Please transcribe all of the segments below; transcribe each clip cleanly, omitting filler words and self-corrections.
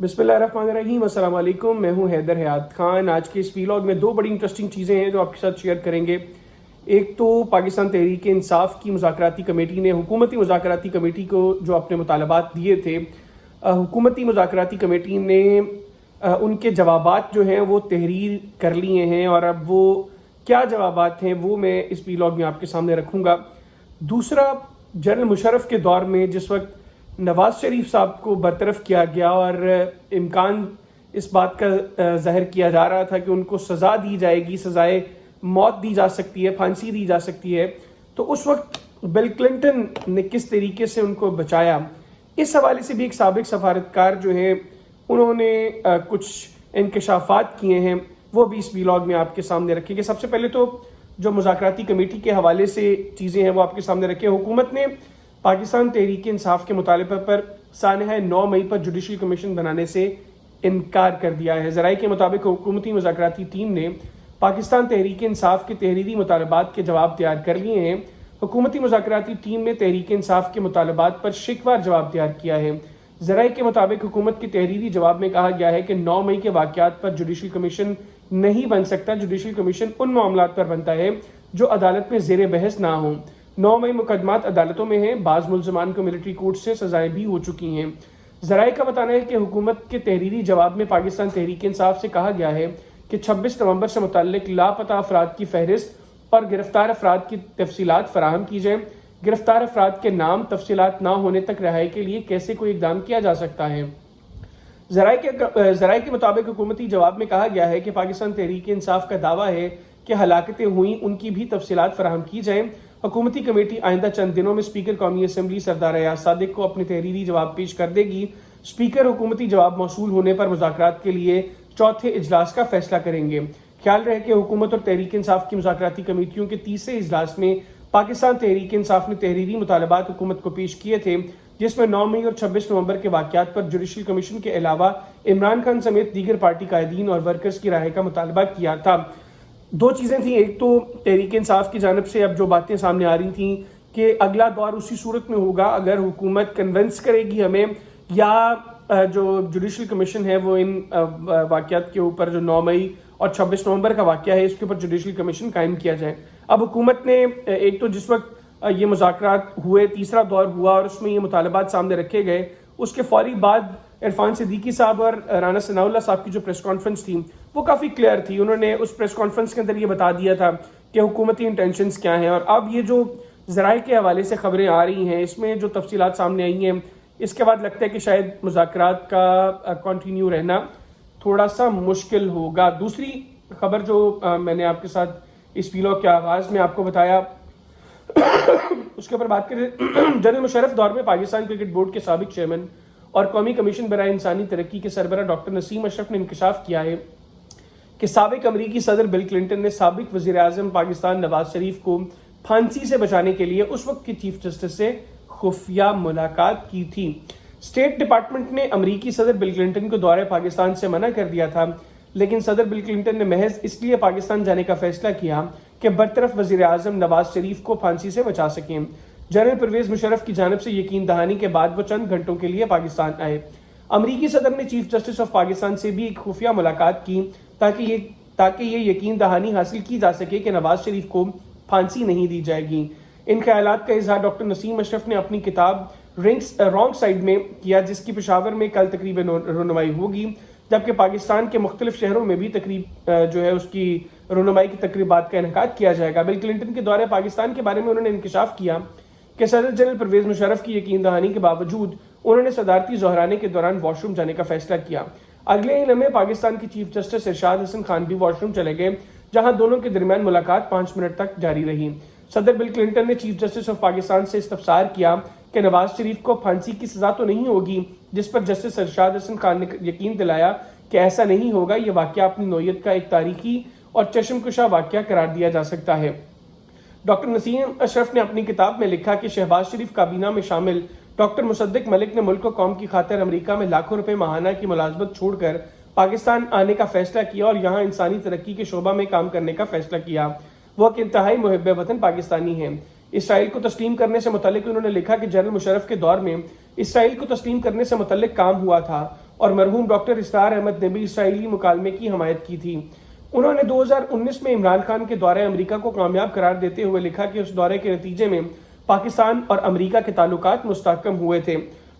बिस्मिल्लाहिर्रहमानिर्रहीम, अस्सलाम वालेकुम। मैं हूं हैदर हयात खान। आज के इस वीलॉग में दो बड़ी इंटरेस्टिंग चीज़ें हैं जो आपके साथ शेयर करेंगे। एक तो पाकिस्तान तहरीक इंसाफ की मुज़ाकराती कमेटी ने हुकूमती मुज़ाकराती कमेटी को जो अपने मुतालबात दिए थे, हुकूमती मुज़ाकराती कमेटी ने उनके जवाबात जो हैं वो तहरीर कर लिए हैं, और अब वो क्या जवाबात हैं वो मैं इस वीलॉग में आपके सामने रखूँगा। दूसरा, जनरल मुशर्रफ के दौर में जिस वक्त नवाज़ शरीफ साहब को बरतरफ किया गया और इम्कान इस बात का ज़ाहिर किया जा रहा था कि उनको सज़ा दी जाएगी, सज़ाए मौत दी जा सकती है, फांसी दी जा सकती है, तो उस वक्त बिल क्लिंटन ने किस तरीके से उनको बचाया, इस हवाले से भी एक साबिक सफारतकार जो है उन्होंने कुछ इंकशाफात किए हैं, वो भी इस वीलॉग में आपके सामने रखेंगे। सबसे पहले तो जो मुज़ाकराती कमेटी के हवाले से चीज़ें हैं वो आपके सामने रखें। हुकूमत ने पाकिस्तान तहरीक इंसाफ के मुतालबे पर सानहा 9 मई पर जुडिशल कमीशन बनाने से इनकार कर दिया है। ज़राए के मुताबिक हुकूमती मुज़ाकराती टीम ने पाकिस्तान तहरीक इंसाफ के तहरीरी मुतालबात के जवाब तैयार कर लिए हैं। हुकूमती मुज़ाकराती टीम ने तहरीक इंसाफ के मुतालबात पर शिकवार जवाब तैयार किया है। ज़राए के मुताबिक हुकूमत के तहरीरी जवाब में कहा गया है कि 9 मई के वाक़यात पर जुडिशल कमीशन नहीं बन सकता। जुडिशल कमीशन उन मामलात पर बनता है जो अदालत में ज़ेर बहस ना हो। 9 मई मुकदमात अदालतों में हैं। बाज़ मुल्ज़मान को मिलिट्री कोर्ट से सजाएं भी हो चुकी हैं। ज़राए का बताना है कि हुकूमत के तहरीरी जवाब में पाकिस्तान तहरीक इंसाफ से कहा गया है कि 26 नवंबर से मुतल्लिक लापता अफराद की फहरिस्त और गिरफ्तार अफराद की तफसीलात फराहम की जाए। गिरफ्तार अफराद के नाम तफसीलात ना होने तक रिहाई के लिए कैसे कोई इकदाम किया जा सकता है। ज़राए के मुताबिक हुकूमती जवाब में कहा गया है कि पाकिस्तान तहरीक इंसाफ का दावा है कि हलाकतें हुई, उनकी भी तफसीलात फराहम की जाएँ। हुकूमती कमेटी आइंदा चंद दिनों में स्पीकर कौमी असम्बली सरदार अयाज सादिक को अपने तहरीरी जवाब पेश कर देगी। स्पीकर हुकूमती जवाब मौसूल होने पर मुज़ाकरात के लिए चौथे इजलास का फैसला करेंगे। ख्याल रहे कि हुकूमत और तहरीक इंसाफ की मुज़ाकराती कमेटियों के तीसरे इजलास में पाकिस्तान तहरीक इंसाफ ने तहरीरी मुतालबात हुकूमत को पेश किए थे, जिसमें 9 मई और 26 नवंबर के वाक़यात पर जुडिशल कमीशन के अलावा इमरान खान समेत दीगर पार्टी कायदीन और वर्कर्स की राय का मुतालबा किया था। दो चीज़ें थी। एक तो तहरीक इंसाफ की जानिब से अब जो बातें सामने आ रही थी कि अगला दौर उसी सूरत में होगा अगर हुकूमत कन्विंस करेगी हमें, या जो जुडिशल कमीशन है वो इन वाक़यात के ऊपर जो 9 मई और 26 नवंबर का वाक़या है इसके ऊपर जुडिशल कमीशन कायम किया जाए। अब हुकूमत ने एक तो जिस वक्त ये मुज़ाकरात हुए, तीसरा दौर हुआ और उसमें ये मुतालबात सामने रखे गए, उसके फौरी बाद इरफान सिद्दीकी साहब और राना सनाउल्लाह साहब की जो प्रेस कॉन्फ्रेंस थी वो काफ़ी क्लियर थी। उन्होंने उस प्रेस कॉन्फ्रेंस के अंदर ये बता दिया था कि हुकूमती इंटेंशंस क्या हैं, और अब ये जो ज़राए के हवाले से ख़बरें आ रही हैं इसमें जो तफसीलात सामने आई हैं, इसके बाद लगता है कि शायद मुज़ाकरात का कंटिन्यू रहना थोड़ा सा मुश्किल होगा। दूसरी खबर जो मैंने आपके साथ इस वीलॉग के आगाज़ में आपको बताया उसके ऊपर बात करें। जनरल मुशर्रफ दौर में पाकिस्तान क्रिकेट बोर्ड के साबिक चेयरमैन और कौमी कमीशन बराए इंसानी तरक्की के सरबराह डॉक्टर नसीम अशरफ ने इंकशाफ किया है कि साबिक अमरीकी सदर बिल क्लिंटन ने साबिक वज़ीर आज़म पाकिस्तान नवाज शरीफ को फांसी से बचाने के लिए उस वक्त के चीफ जस्टिस से खुफिया मुलाकात की थी। स्टेट डिपार्टमेंट ने अमरीकी सदर बिल क्लिंटन को दौरे पाकिस्तान से मना कर दिया था, लेकिन सदर बिल क्लिंटन ने महज इसलिए पाकिस्तान जाने का फैसला किया कि बरतरफ वज़ीर आज़म नवाज शरीफ को फांसी से बचा सकें। जनरल परवेज मुशर्रफ की जानिब से यकीन दहानी के बाद वो चंद घंटों के लिए पाकिस्तान आए। अमरीकी सदर ने चीफ जस्टिस ऑफ पाकिस्तान से भी एक खुफिया मुलाकात की ताकि ये यकीन दहानी हासिल की जा सके कि नवाज शरीफ को फांसी नहीं दी जाएगी। इन ख्यालात का इजहार डॉक्टर नसीम अशरफ ने अपनी किताब रॉन्ग साइड में किया, जिसकी पेशावर में कल तकरीबन रुनमाई होगी, जबकि पाकिस्तान के मुख्तलिफ शहरों में भी तकरीब जो है उसकी रुनमाई की तकरीबात का इनकाद किया जाएगा। बिल क्लिंटन के दौरे पाकिस्तान के बारे में उन्होंने इंकशाफ किया कि सदर जनरल परवेज मुशर्रफ की यकीन दहानी के बावजूद उन्होंने सदारती ज़ोहराने के दौरान वॉशरूम जाने का फैसला किया। अगले ही लम्हे पाकिस्तान के चीफ जस्टिस इरशाद हसन खान भी वॉशरूम चले गए, जहां दोनों के दरमियान मुलाकात 5 मिनट तक जारी रही। सदर बिल क्लिंटन ने चीफ जस्टिस ऑफ पाकिस्तान से इस्तफसार किया कि नवाज शरीफ को फांसी की सजा तो नहीं होगी, जिस पर जस्टिस इरशाद हसन खान ने यकीन दिलाया कि ऐसा नहीं होगा। यह वाक़या अपनी नौयत का एक तारीखी और चश्मकुशा वाक़या करार दिया जा सकता है। डॉक्टर नसीम अशरफ ने अपनी किताब में लिखा कि शहबाज शरीफ काबीना में शामिल डॉक्टर मुसद्दिक मलिक ने मुल्क कौम की खातिर अमेरिका में लाखों रुपए माहाना की मुलाजमत छोड़कर पाकिस्तान आने का फैसला किया और यहाँ इंसानी तरक्की के शोबा में काम करने का फैसला किया। वो एक इंतहाई मुहिब वतन पाकिस्तानी हैं। इसराइल को तस्लीम करने से मुतालिक उन्होंने लिखा कि जनरल मुशर्रफ के दौर में اسرائیل کو تسلیم کرنے سے متعلق کام ہوا تھا اور مرحوم ڈاکٹر اسرار احمد نے بھی اسرائیلی مکالمے کی حمایت کی تھی۔ انہوں نے 2019 میں عمران خان کے دورہ امریکہ کو کامیاب قرار دیتے ہوئے لکھا کہ اس دورے کے نتیجے میں پاکستان اور امریکہ کے تعلقات مستحکم ہوئے تھے۔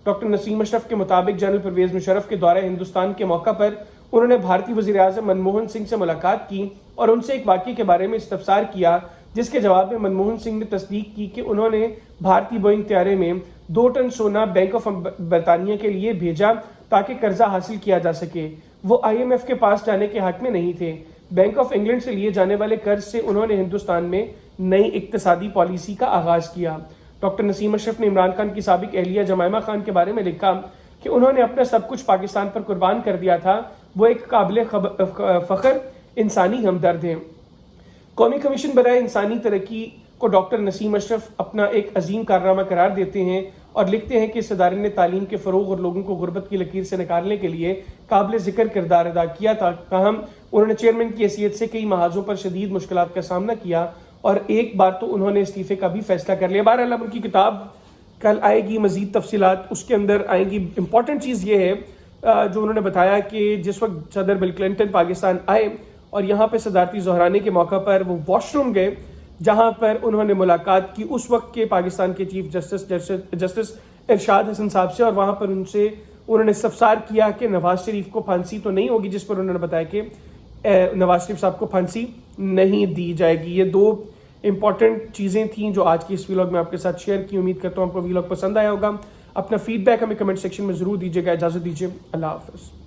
ڈاکٹر نسیم اشرف کے مطابق جنرل پرویز مشرف کے دورہ ہندوستان کے موقع پر انہوں نے بھارتی وزیر اعظم منموہن سنگھ سے ملاقات کی اور ان سے ایک واقعے کے بارے میں استفسار کیا، جس کے جواب میں منموہن سنگھ نے تصدیق کی کہ انہوں نے بھارتی بوئنگ طیارے میں 2 ٹن سونا بینک آف برطانیہ کے لیے بھیجا تاکہ قرضہ حاصل کیا جا سکے۔ وہ IMF کے پاس جانے کے حق میں نہیں تھے۔ بینک آف انگلینڈ سے لیے جانے والے قرض سے انہوں نے ہندوستان میں نئی اقتصادی پالیسی کا آغاز کیا۔ ڈاکٹر نسیم اشرف نے عمران خان کی سابق اہلیہ جمائمہ خان کے بارے میں لکھا کہ انہوں نے اپنا سب کچھ پاکستان پر قربان کر دیا تھا، وہ ایک قابل فخر انسانی ہمدرد ہیں۔ قومی کمیشن برائے انسانی ترقی کو ڈاکٹر نسیم اشرف اپنا ایک عظیم کارنامہ قرار دیتے ہیں اور لکھتے ہیں کہ اس ادارے نے تعلیم کے فروغ اور لوگوں کو غربت کی لکیر سے نکالنے کے لیے قابل ذکر کردار ادا کیا تھا۔ تاہم انہوں نے چیئرمین کی حیثیت سے کئی محاذوں پر شدید مشکلات کا سامنا کیا اور ایک بار تو انہوں نے استعفے کا بھی فیصلہ کر لیا۔ بہرحال اب ان کی کتاب کل آئے گی، مزید تفصیلات اس کے اندر آئیں گی۔ امپورٹنٹ چیز یہ ہے جو انہوں نے بتایا کہ جس وقت صدر بل کلنٹن پاکستان آئے اور یہاں پہ صدارتی ظہرانے کے موقع پر وہ واش روم گئے جہاں پر انہوں نے ملاقات کی اس وقت کے پاکستان کے چیف جسٹس ارشاد حسن صاحب سے، اور وہاں پر انہوں نے استفسار کیا کہ نواز شریف کو پھانسی تو نہیں ہوگی، جس پر انہوں نے بتایا کہ نواز شریف صاحب کو پھانسی نہیں دی جائے گی۔ یہ 2 امپورٹنٹ چیزیں تھیں جو آج کی اس ویلاگ میں آپ کے ساتھ شیئر کی۔ امید کرتا ہوں آپ کو ویلاگ پسند آیا ہوگا۔ اپنا فیڈ بیک ہمیں کمنٹ سیکشن میں ضرور دیجیے گا۔ اجازت دیجیے، اللہ حافظ۔